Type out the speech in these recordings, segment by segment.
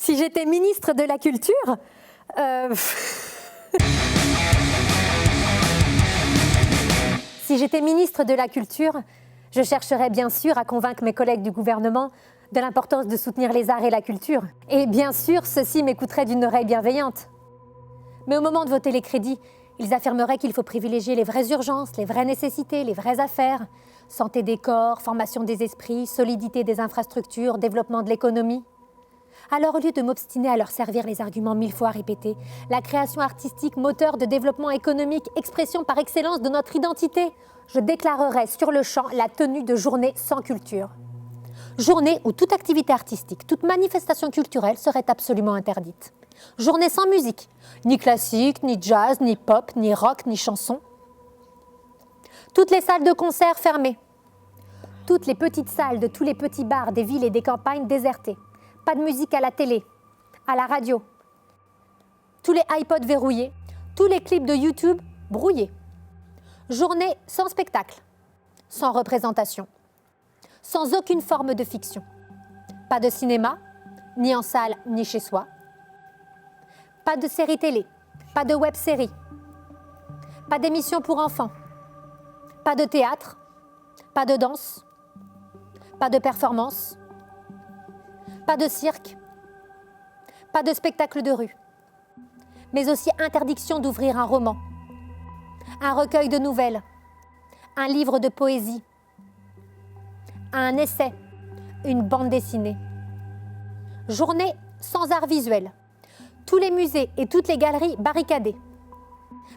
Si j'étais ministre de la Culture, si j'étais ministre de la Culture, je chercherais bien sûr à convaincre mes collègues du gouvernement de l'importance de soutenir les arts et la culture. Et bien sûr, ceux-ci m'écouteraient d'une oreille bienveillante. Mais au moment de voter les crédits, ils affirmeraient qu'il faut privilégier les vraies urgences, les vraies nécessités, les vraies affaires. Santé des corps, formation des esprits, solidité des infrastructures, développement de l'économie. Alors au lieu de m'obstiner à leur servir les arguments 1000 fois répétés, la création artistique, moteur de développement économique, expression par excellence de notre identité, je déclarerai sur le champ la tenue de journée sans culture. Journée où toute activité artistique, toute manifestation culturelle serait absolument interdite. Journée sans musique, ni classique, ni jazz, ni pop, ni rock, ni chanson. Toutes les salles de concert fermées. Toutes les petites salles de tous les petits bars des villes et des campagnes désertées. Pas de musique à la télé, à la radio. Tous les iPods verrouillés, tous les clips de YouTube brouillés. Journée sans spectacle, sans représentation, sans aucune forme de fiction. Pas de cinéma, ni en salle, ni chez soi. Pas de série télé, pas de web-série, pas d'émission pour enfants, pas de théâtre, pas de danse, pas de performance, pas de cirque, pas de spectacle de rue, mais aussi interdiction d'ouvrir un roman, un recueil de nouvelles, un livre de poésie, un essai, une bande dessinée. Journée sans art visuel. Tous les musées et toutes les galeries barricadées,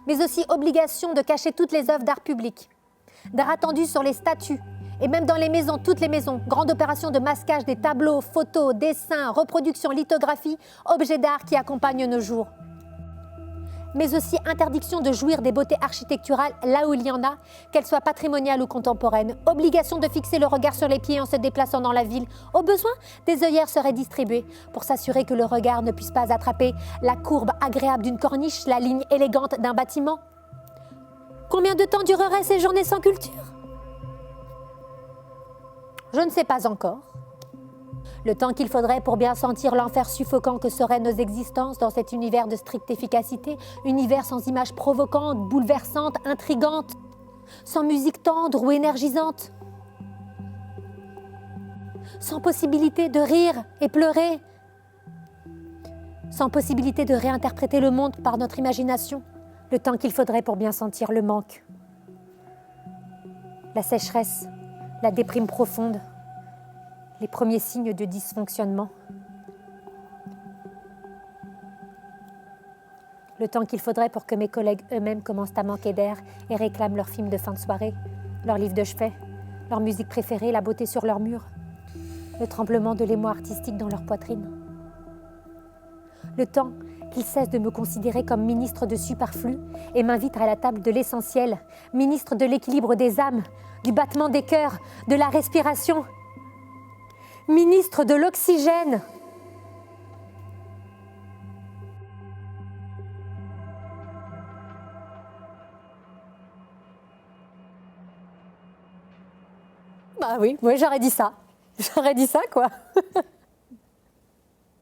mais aussi obligation de cacher toutes les œuvres d'art public, drap tendu sur les statues, et même dans les maisons, toutes les maisons, grande opération de masquage des tableaux, photos, dessins, reproductions, lithographies, objets d'art qui accompagnent nos jours. Mais aussi interdiction de jouir des beautés architecturales là où il y en a, qu'elles soient patrimoniales ou contemporaines. Obligation de fixer le regard sur les pieds en se déplaçant dans la ville. Au besoin, des œillères seraient distribuées pour s'assurer que le regard ne puisse pas attraper la courbe agréable d'une corniche, la ligne élégante d'un bâtiment. Combien de temps dureraient ces journées sans culture ? Je ne sais pas encore. Le temps qu'il faudrait pour bien sentir l'enfer suffocant que seraient nos existences dans cet univers de stricte efficacité, univers sans images provocantes, bouleversantes, intrigantes, sans musique tendre ou énergisante, sans possibilité de rire et pleurer, sans possibilité de réinterpréter le monde par notre imagination, le temps qu'il faudrait pour bien sentir le manque, la sécheresse, la déprime profonde, les premiers signes de dysfonctionnement. Le temps qu'il faudrait pour que mes collègues eux-mêmes commencent à manquer d'air et réclament leur film de fin de soirée, leur livre de chevet, leur musique préférée, la beauté sur leur mur, le tremblement de l'émoi artistique dans leur poitrine. Le temps qu'ils cessent de me considérer comme ministre de superflu et m'invitent à la table de l'essentiel, ministre de l'équilibre des âmes, du battement des cœurs, de la respiration, ministre de l'oxygène. Bah oui, j'aurais dit ça. J'aurais dit ça, quoi.